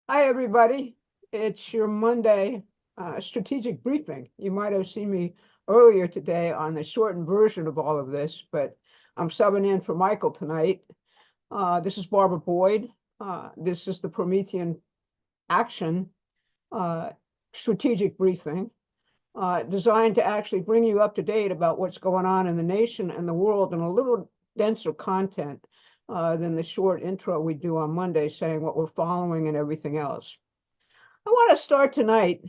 Hi, everybody. It's your Monday strategic briefing. You might have seen me earlier today on the shortened version of all of this, but I'm subbing in for Michael tonight. This is Barbara Boyd. This is the Promethean Action uh, strategic briefing, designed to actually bring you up to date about what's going on in the nation and the world in a little denser content than the short intro we do on Monday saying what we're following and everything else. I want to start tonight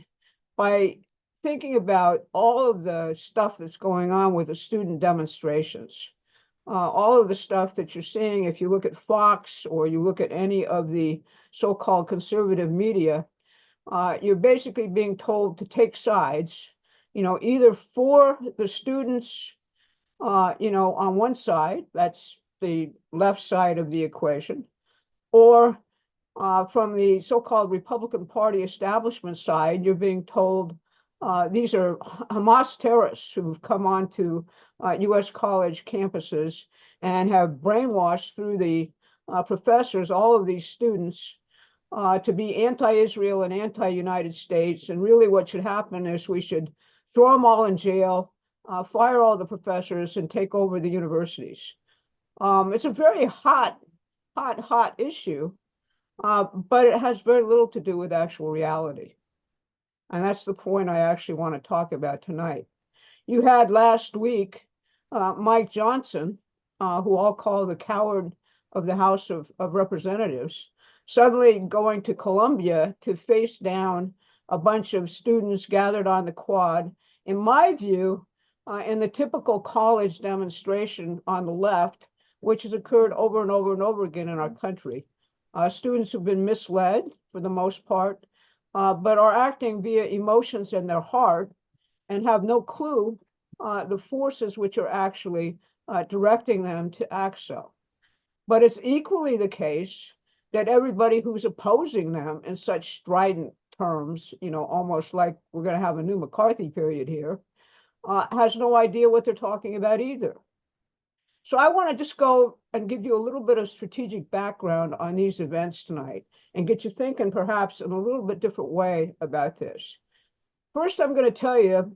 by thinking about all of the stuff that's going on with the student demonstrations. All of the stuff that you're seeing, if you look at Fox or you look at any of the so-called conservative media, you're basically being told to take sides, either for the students, on one side, that's the left side of the equation, or from the so-called Republican Party establishment side, you're being told these are Hamas terrorists who've come onto U.S. college campuses and have brainwashed through the professors all of these students to be anti-Israel and anti-United States. And really what should happen is we should throw them all in jail, fire all the professors, and take over the universities. It's a very hot issue. But it has very little to do with actual reality. And that's the point I actually want to talk about tonight. You had last week Mike Johnson, who I'll call the coward of the House of Representatives, suddenly going to Columbia to face down a bunch of students gathered on the quad. In my view, in the typical college demonstration on the left, which has occurred over and over and over again in our country. Students have been misled for the most part, but are acting via emotions in their heart and have no clue the forces which are actually directing them to act so. But it's equally the case that everybody who's opposing them in such strident terms, almost like we're going to have a new McCarthy period here, has no idea what they're talking about either. So I want to just go and give you a little bit of strategic background on these events tonight and get you thinking perhaps in a little bit different way about this. First, I'm going to tell you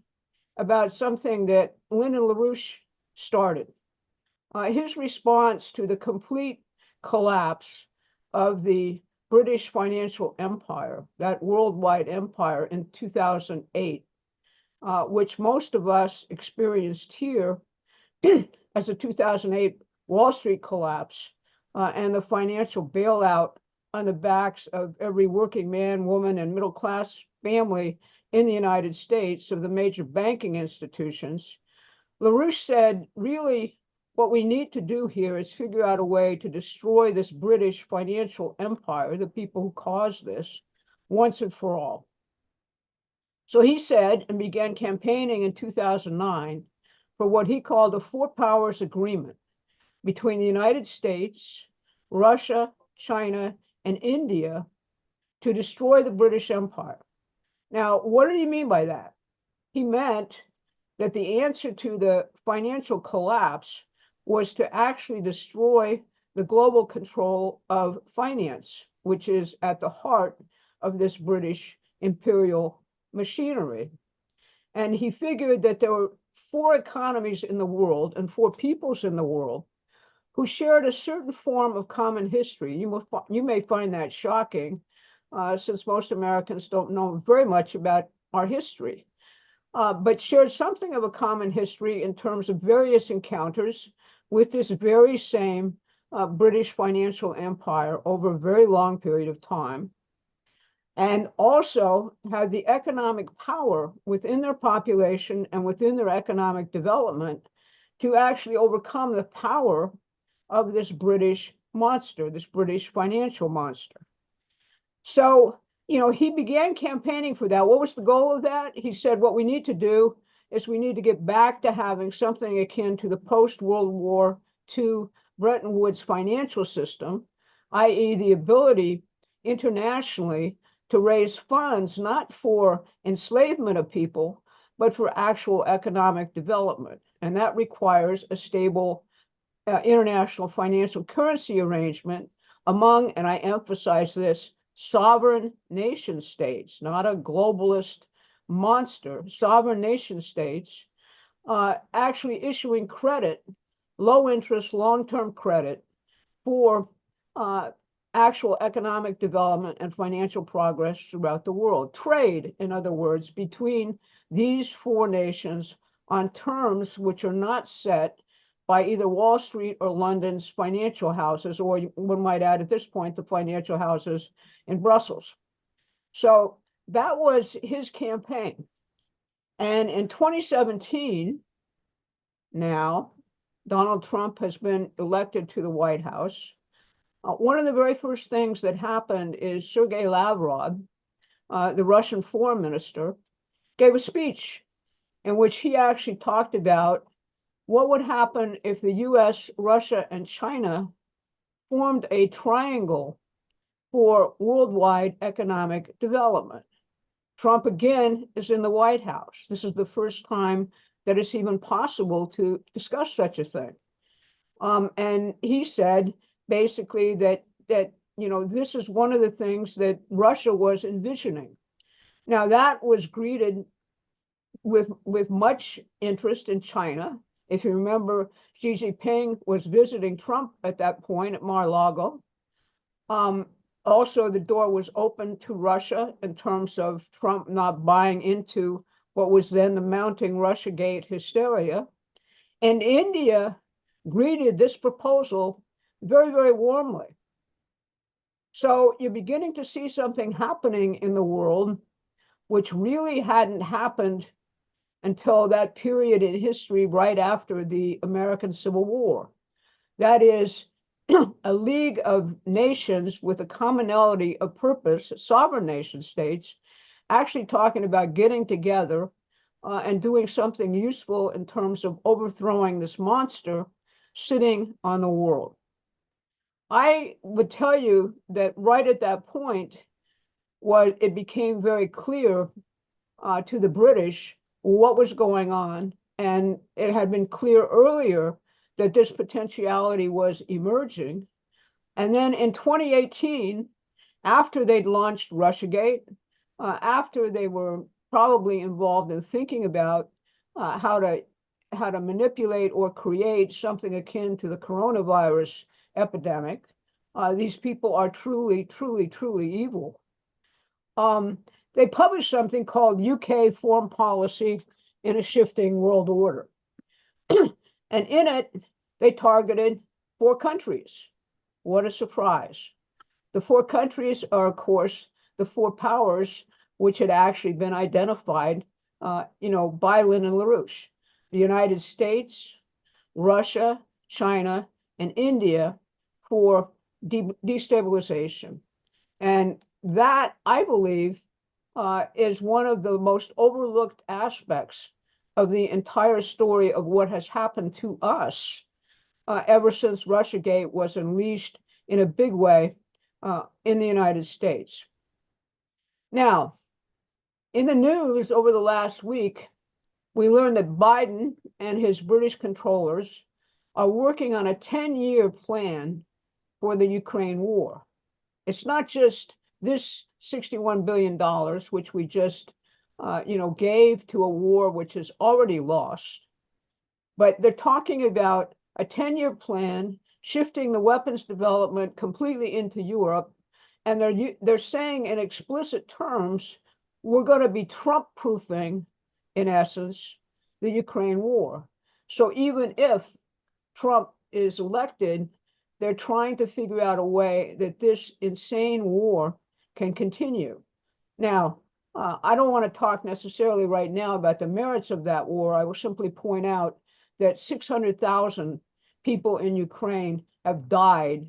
about something that Lyndon LaRouche started. His response to the complete collapse of the British financial empire, that worldwide empire in 2008, which most of us experienced here as the 2008 Wall Street collapse and the financial bailout on the backs of every working man, woman, and middle class family in the United States of the major banking institutions. LaRouche said, really, what we need to do here is figure out a way to destroy this British financial empire, the people who caused this, once and for all. So he said, and began campaigning in 2009 for what he called a Four Powers Agreement between the United States, Russia, China, and India to destroy the British Empire. Now, what did he mean by that? He meant that the answer to the financial collapse was to actually destroy the global control of finance, which is at the heart of this British imperial machinery. And he figured that there were four economies in the world and four peoples in the world who shared a certain form of common history. You may find that shocking, since most Americans don't know very much about our history, but shared something of a common history in terms of various encounters with this very same British financial empire over a very long period of time, and also had the economic power within their population and within their economic development to actually overcome the power of this British monster, this British financial monster. So, he began campaigning for that. What was the goal of that? He said, what we need to do is we need to get back to having something akin to the post-World War II Bretton Woods financial system, i.e. the ability internationally to raise funds not for enslavement of people, but for actual economic development. And that requires a stable international financial currency arrangement among, and I emphasize this, sovereign nation states, not a globalist monster, sovereign nation states, actually issuing credit, low interest, long-term credit for actual economic development and financial progress throughout the world. Trade, in other words, between these four nations on terms which are not set by either Wall Street or London's financial houses, or one might add at this point, the financial houses in Brussels. So that was his campaign. And in 2017, now, Donald Trump has been elected to the White House. One of the very first things that happened is Sergei Lavrov, the Russian foreign minister, gave a speech in which he actually talked about what would happen if the US, Russia, and China formed a triangle for worldwide economic development. Trump again is in the White House. This is the first time that it's even possible to discuss such a thing. And he said basically that this is one of the things that Russia was envisioning. Now that was greeted with much interest in China. If you remember, Xi Jinping was visiting Trump at that point at Mar-a-Lago. Also, the door was open to Russia in terms of Trump not buying into what was then the mounting Russiagate hysteria. And India greeted this proposal very, very warmly. So you're beginning to see something happening in the world which really hadn't happened until that period in history right after the American Civil War. That is a league of nations with a commonality of purpose, sovereign nation states, actually talking about getting together and doing something useful in terms of overthrowing this monster sitting on the world. I would tell you that right at that point, it became very clear to the British what was going on, and it had been clear earlier that this potentiality was emerging. And then in 2018, after they'd launched Russiagate, after they were probably involved in thinking about how to manipulate or create something akin to the coronavirus epidemic, these people are truly, truly, truly evil. They published something called UK Foreign Policy in a Shifting World Order. And in it, they targeted 4 countries. What a surprise. The 4 countries are, of course, the 4 powers which had actually been identified, by Lyndon LaRouche. The United States, Russia, China, and India for destabilization. And that, I believe, is one of the most overlooked aspects of the entire story of what has happened to us ever since Russiagate was unleashed in a big way in the United States. Now, in the news over the last week, we learned that Biden and his British controllers are working on a 10-year plan for the Ukraine war. It's not just this $61 billion, which we just, gave to a war which is already lost, but they're talking about a 10-year plan, shifting the weapons development completely into Europe, and they're saying in explicit terms, we're going to be Trump-proofing, in essence, the Ukraine war. So even if Trump is elected, they're trying to figure out a way that this insane war can continue. Now, I don't want to talk necessarily right now about the merits of that war. I will simply point out that 600,000 people in Ukraine have died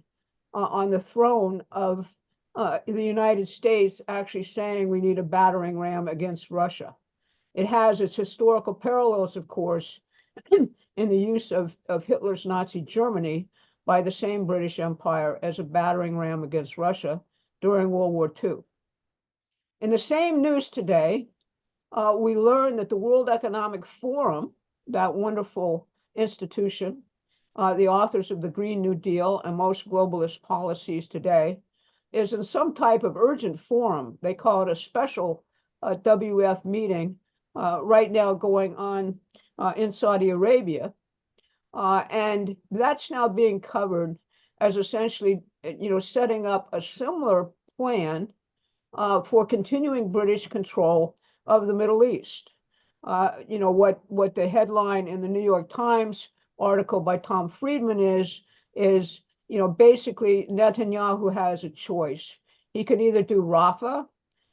on the throne of the United States actually saying we need a battering ram against Russia. It has its historical parallels, of course, in the use of Hitler's Nazi Germany by the same British Empire as a battering ram against Russia during World War II. In the same news today, we learned that the World Economic Forum, that wonderful institution, the authors of the Green New Deal and most globalist policies today, is in some type of urgent forum. They call it a special WF meeting right now going on in Saudi Arabia. And that's now being covered as essentially, setting up a similar plan for continuing British control of the Middle East. What the headline in the New York Times article by Tom Friedman is, basically Netanyahu has a choice. He can either do Rafah,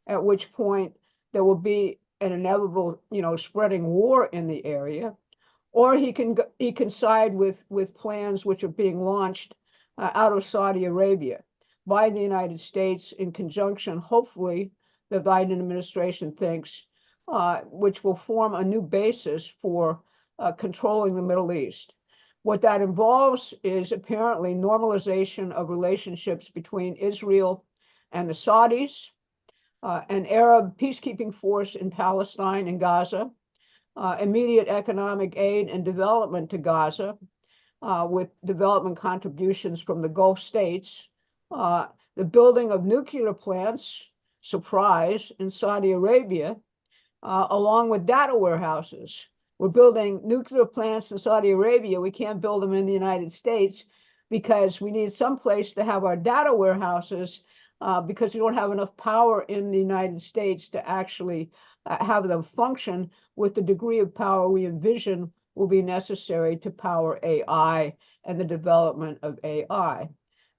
at which point there will be an inevitable, spreading war in the area, or he can side with plans which are being launched out of Saudi Arabia by the United States in conjunction, hopefully, the Biden administration thinks, which will form a new basis for controlling the Middle East. What that involves is apparently normalization of relationships between Israel and the Saudis, an Arab peacekeeping force in Palestine and Gaza, immediate economic aid and development to Gaza, with development contributions from the Gulf states, the building of nuclear plants, surprise, in Saudi Arabia, along with data warehouses. We're building nuclear plants in Saudi Arabia. We can't build them in the United States because we need some place to have our data warehouses because we don't have enough power in the United States to actually have them function with the degree of power we envision will be necessary to power AI and the development of AI.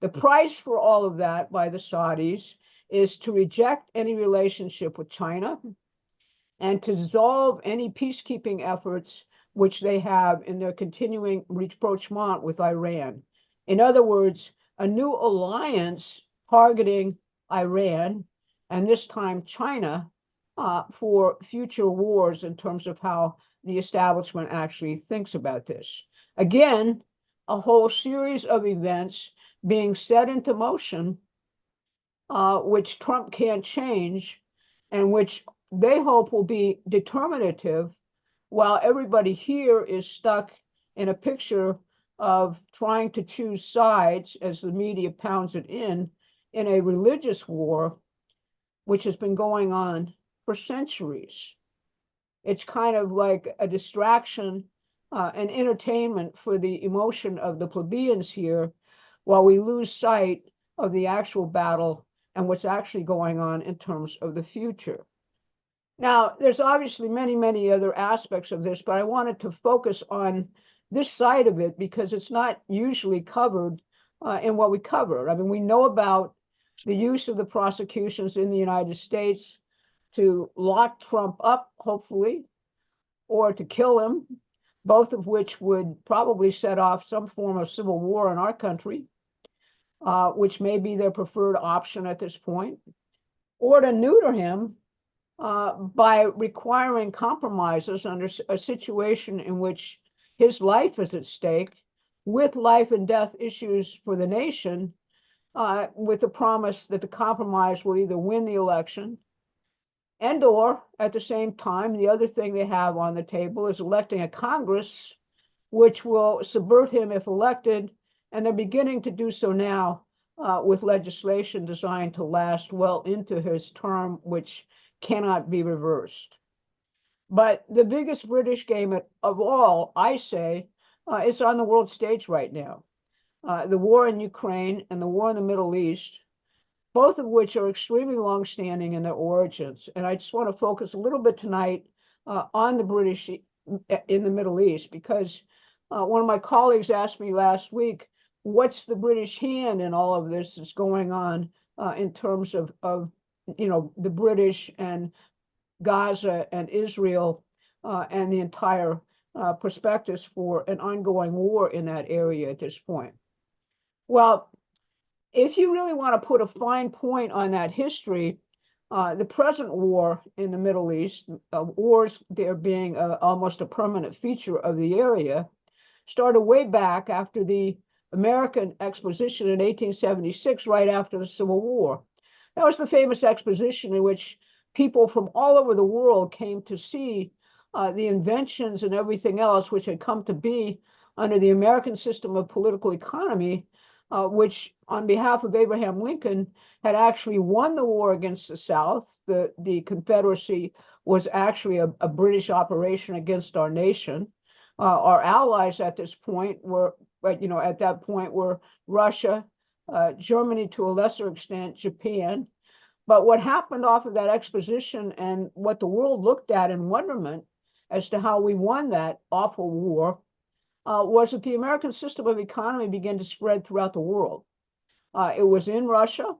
The price for all of that by the Saudis is to reject any relationship with China and to dissolve any peacekeeping efforts which they have in their continuing rapprochement with Iran. In other words, a new alliance targeting Iran, and this time China, for future wars in terms of how the establishment actually thinks about this. Again, a whole series of events being set into motion, which Trump can't change, and which they hope will be determinative, while everybody here is stuck in a picture of trying to choose sides, as the media pounds it in a religious war, which has been going on for centuries. It's kind of like a distraction, an entertainment for the emotion of the plebeians here, while we lose sight of the actual battle and what's actually going on in terms of the future. Now, there's obviously many, many other aspects of this, but I wanted to focus on this side of it because it's not usually covered in what we cover. I mean, we know about the use of the prosecutions in the United States to lock Trump up, hopefully, or to kill him, both of which would probably set off some form of civil war in our country, which may be their preferred option at this point, or to neuter him by requiring compromises under a situation in which his life is at stake, with life and death issues for the nation, with the promise that the compromise will either win the election and or at the same time, the other thing they have on the table is electing a Congress which will subvert him if elected, and they're beginning to do so now with legislation designed to last well into his term, which cannot be reversed. But the biggest British game of all, I say, is on the world stage right now. The war in Ukraine and the war in the Middle East, both of which are extremely long-standing in their origins. And I just want to focus a little bit tonight on the British in the Middle East, because one of my colleagues asked me last week, what's the British hand in all of this that's going on in terms of the British and Gaza and Israel and the entire prospectus for an ongoing war in that area at this point. Well, if you really want to put a fine point on that history, the present war in the Middle East, wars there being almost a permanent feature of the area, started way back after the American exposition in 1876, right after the Civil War. That was the famous exposition in which people from all over the world came to see the inventions and everything else which had come to be under the American system of political economy, which on behalf of Abraham Lincoln had actually won the war against the South. The Confederacy was actually a British operation against our nation. Our allies at this point were, at that point were Russia, Germany to a lesser extent, Japan. But what happened off of that exposition and what the world looked at in wonderment as to how we won that awful war was that the American system of economy began to spread throughout the world. It was in Russia,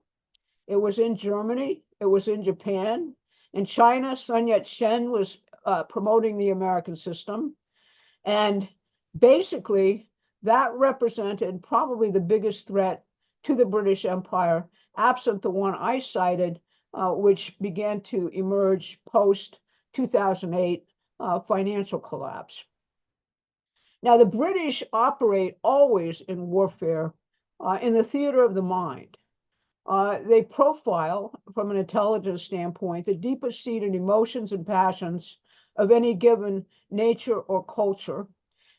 it was in Germany, it was in Japan. In China, Sun Yat-sen was promoting the American system. And basically, that represented probably the biggest threat to the British Empire, absent the one I cited, which began to emerge post 2008 financial collapse. Now, the British operate always in warfare in the theater of the mind. They profile, from an intelligence standpoint, the deepest seated emotions and passions of any given nature or culture,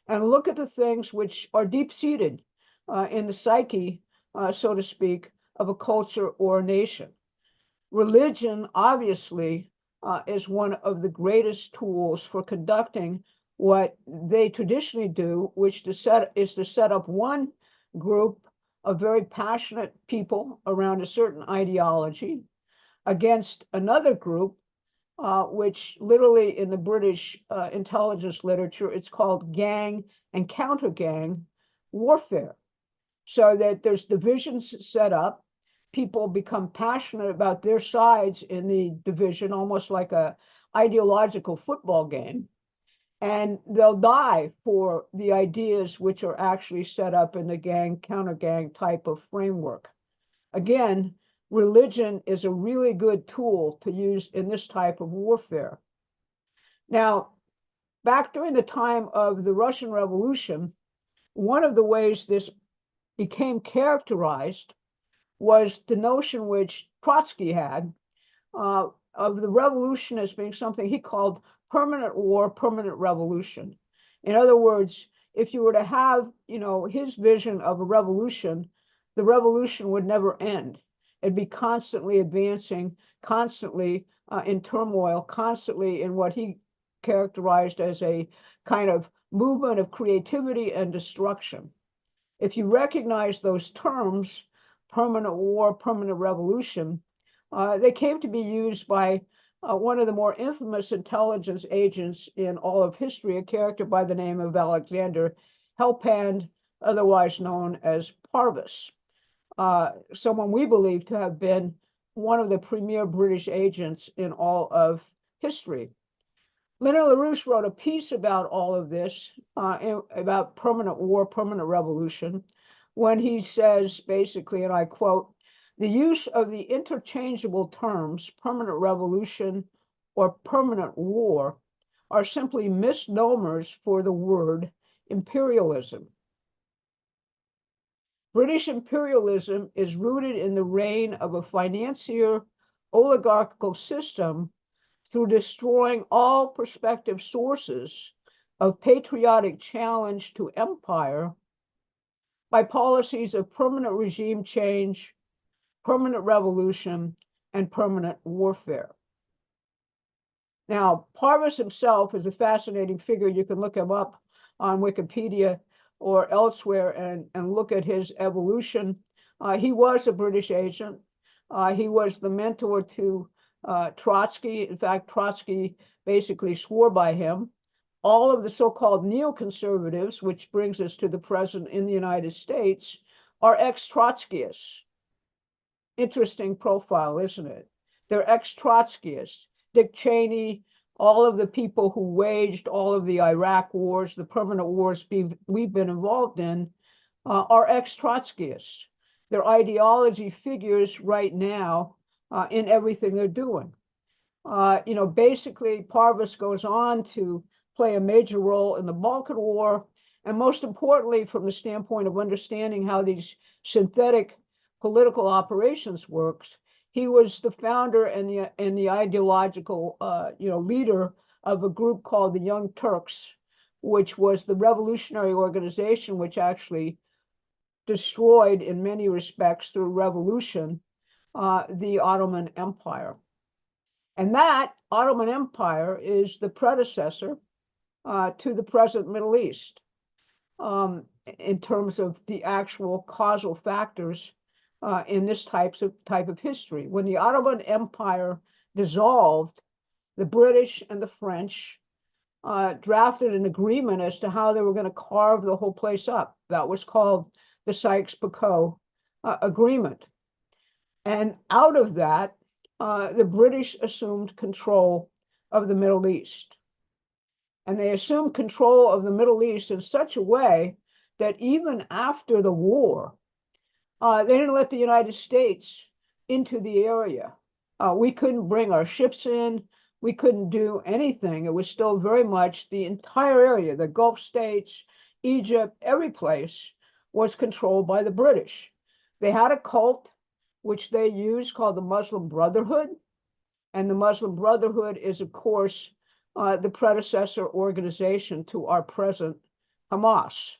and look at the things which are deep-seated in the psyche, so to speak, of a culture or a nation. Religion, obviously, is one of the greatest tools for conducting what they traditionally do, which is to set up one group of very passionate people around a certain ideology against another group, which literally in the British intelligence literature, it's called gang and counter-gang warfare. So that there's divisions set up, people become passionate about their sides in the division, almost like a ideological football game, and they'll die for the ideas which are actually set up in the gang, counter-gang type of framework. Again, religion is a really good tool to use in this type of warfare. Now, back during the time of the Russian Revolution, one of the ways this became characterized was the notion which Trotsky had of the revolution as being something he called permanent war, permanent revolution. In other words, if you were to have, his vision of a revolution, the revolution would never end. It'd be constantly advancing, constantly in turmoil, constantly in what he characterized as a kind of movement of creativity and destruction. If you recognize those terms, permanent war, permanent revolution, they came to be used by one of the more infamous intelligence agents in all of history, a character by the name of Alexander Helpand, otherwise known as Parvus, someone we believe to have been one of the premier British agents in all of history. Leonard LaRouche wrote a piece about all of this, about permanent war, permanent revolution, when he says basically, and I quote, "The use of the interchangeable terms permanent revolution or permanent war are simply misnomers for the word imperialism. British imperialism is rooted in the reign of a financier oligarchical system through destroying all prospective sources of patriotic challenge to empire by policies of permanent regime change, permanent revolution, and permanent warfare." Now, Parvus himself is a fascinating figure. You can look him up on Wikipedia or elsewhere and look at his evolution. He was a British agent. He was the mentor to Trotsky. In fact, Trotsky basically swore by him. All of the so-called neoconservatives, which brings us to the present in the United States, are ex-Trotskyists. Interesting profile, isn't it? They're ex-Trotskyists. Dick Cheney, all of the people who waged all of the Iraq wars, the permanent wars we've been involved in, are ex-Trotskyists. Their ideology figures right now in everything they're doing. Basically, Parvus goes on to play a major role in the Balkan War, and most importantly, from the standpoint of understanding how these synthetic political operations works, he was the founder and the ideological leader of a group called the Young Turks, which was the revolutionary organization which actually destroyed in many respects through revolution, the Ottoman Empire. And that Ottoman Empire is the predecessor to the present Middle East in terms of the actual causal factors in this type of history. When the Ottoman Empire dissolved, the British and the French drafted an agreement as to how they were going to carve the whole place up. That was called the Sykes-Picot Agreement. And out of that, the British assumed control of the Middle East. And they assumed control of the Middle East in such a way that even after the war, they didn't let the United States into the area. We couldn't bring our ships in. We couldn't do anything. It was still very much the entire area, the Gulf states, Egypt, every place was controlled by the British. They had a cult which they used called the Muslim Brotherhood. And the Muslim Brotherhood is, of course, the predecessor organization to our present Hamas.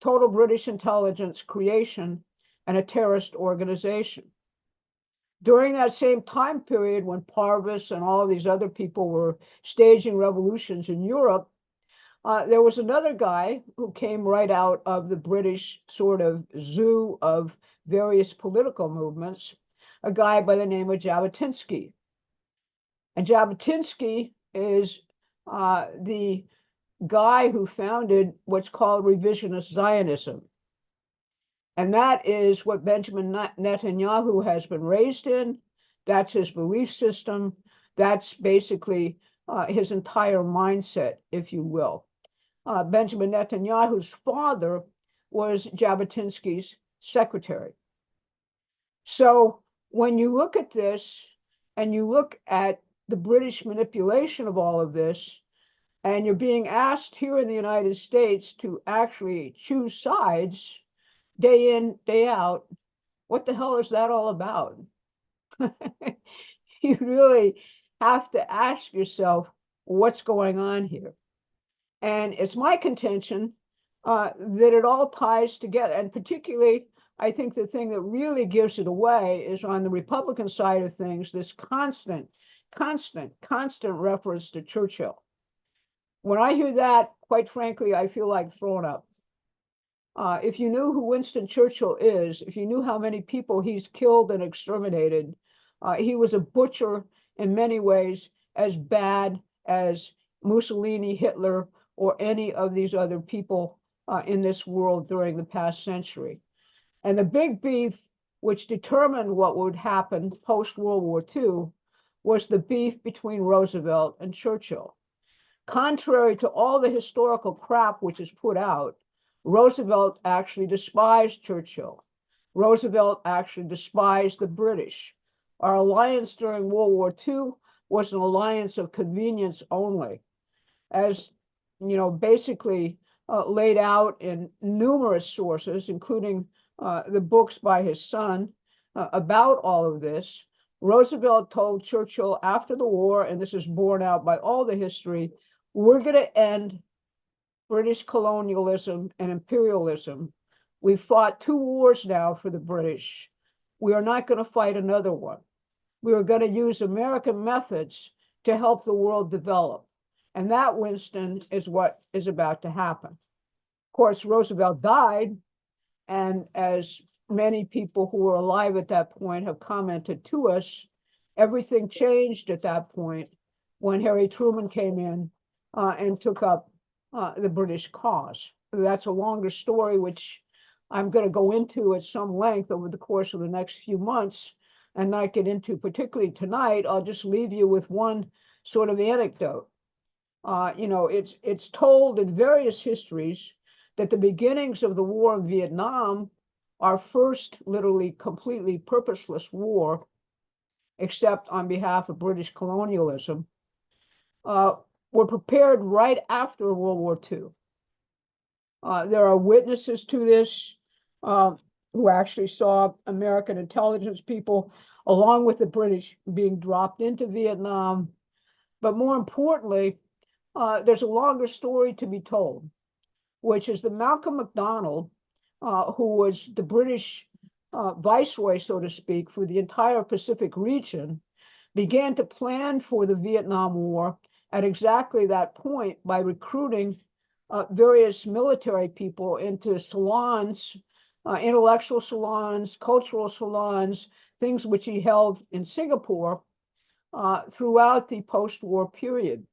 Total British intelligence creation and a terrorist organization. During that same time period when Parvus and all of these other people were staging revolutions in Europe, there was another guy who came right out of the British sort of zoo of various political movements, a guy by the name of Jabotinsky. And Jabotinsky is the guy who founded what's called revisionist Zionism. And that is what Benjamin Netanyahu has been raised in. That's his belief system. That's basically his entire mindset, if you will. Benjamin Netanyahu's father was Jabotinsky's secretary. So when you look at this and you look at the British manipulation of all of this, and you're being asked here in the United States to actually choose sides day in, day out, what the hell is that all about? You really have to ask yourself what's going on here. And it's my contention that it all ties together. And particularly, I think the thing that really gives it away is on the Republican side of things, this constant reference to Churchill. When I hear that, quite frankly, I feel like throwing up. If you knew who Winston Churchill is, if you knew how many people he's killed and exterminated, he was a butcher in many ways, as bad as Mussolini, Hitler, or any of these other people in this world during the past century. And the big beef, which determined what would happen post-World War II, was the beef between Roosevelt and Churchill. Contrary to all the historical crap which is put out, Roosevelt actually despised Churchill. Roosevelt actually despised the British. Our alliance during World War II was an alliance of convenience only. As you know, basically laid out in numerous sources, including the books by his son about all of this, Roosevelt told Churchill after the war, and this is borne out by all the history, we're going to end British colonialism and imperialism. We've fought 2 wars now for the British. We are not going to fight another one. We are going to use American methods to help the world develop. And that, Winston, is what is about to happen. Of course, Roosevelt died, and as many people who were alive at that point have commented to us, everything changed at that point when Harry Truman came in and took up the British cause. That's a longer story, which I'm going to go into at some length over the course of the next few months and not get into particularly tonight. I'll just leave you with one sort of anecdote. You know, it's told in various histories that the beginnings of the war in Vietnam, our first literally completely purposeless war, except on behalf of British colonialism, were prepared right after World War II. There are witnesses to this who actually saw American intelligence people, along with the British, being dropped into Vietnam. But more importantly, there's a longer story to be told, which is that Malcolm McDonald who was the British viceroy, so to speak, for the entire Pacific region, began to plan for the Vietnam War at exactly that point by recruiting various military people into salons, intellectual salons, cultural salons, things which he held in Singapore throughout the post-war period.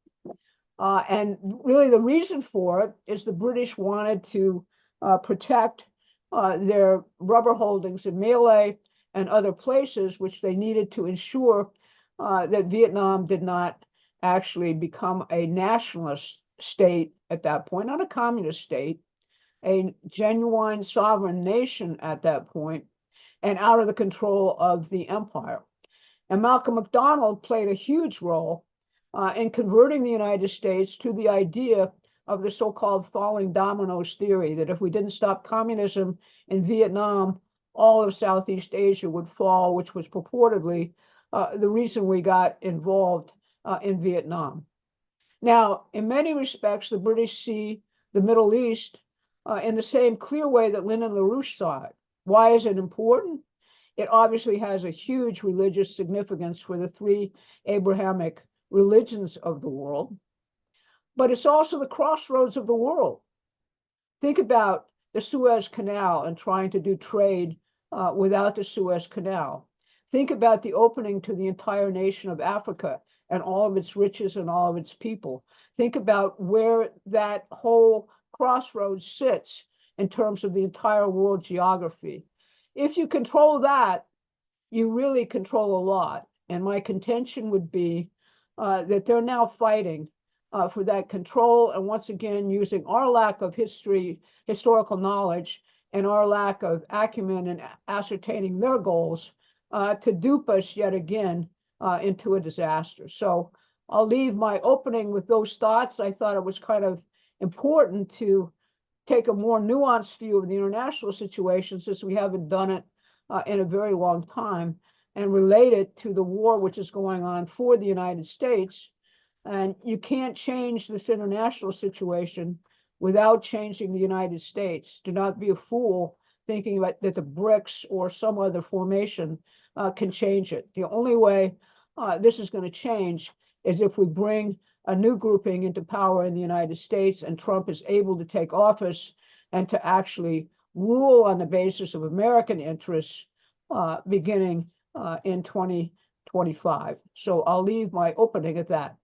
And really the reason for it is the British wanted to protect their rubber holdings in Malay and other places, which they needed to ensure that Vietnam did not actually become a nationalist state at that point, not a communist state, a genuine sovereign nation at that point, and out of the control of the empire. And Malcolm McDonald played a huge role in converting the United States to the idea of the so-called falling dominoes theory, that if we didn't stop communism in Vietnam, all of Southeast Asia would fall, which was purportedly the reason we got involved in Vietnam. Now, in many respects, the British see the Middle East in the same clear way that Lyndon LaRouche saw it. Why is it important? It obviously has a huge religious significance for the three Abrahamic religions of the world, but it's also the crossroads of the world. Think about the Suez Canal and trying to do trade without the Suez Canal. Think about the opening to the entire nation of Africa and all of its riches and all of its people. Think about where that whole crossroads sits in terms of the entire world geography. If you control that, you really control a lot. And my contention would be that they're now fighting for that control. And once again, using our lack of historical knowledge, and our lack of acumen in ascertaining their goals to dupe us yet again into a disaster. So I'll leave my opening with those thoughts. I thought it was kind of important to take a more nuanced view of the international situation, since we haven't done it in a very long time, and relate it to the war which is going on for the United States. And you can't change this international situation without changing the United States. Do not be a fool thinking that the BRICS or some other formation can change it. The only way this is going to change is if we bring a new grouping into power in the United States and Trump is able to take office and to actually rule on the basis of American interests beginning in 2025. So I'll leave my opening at that.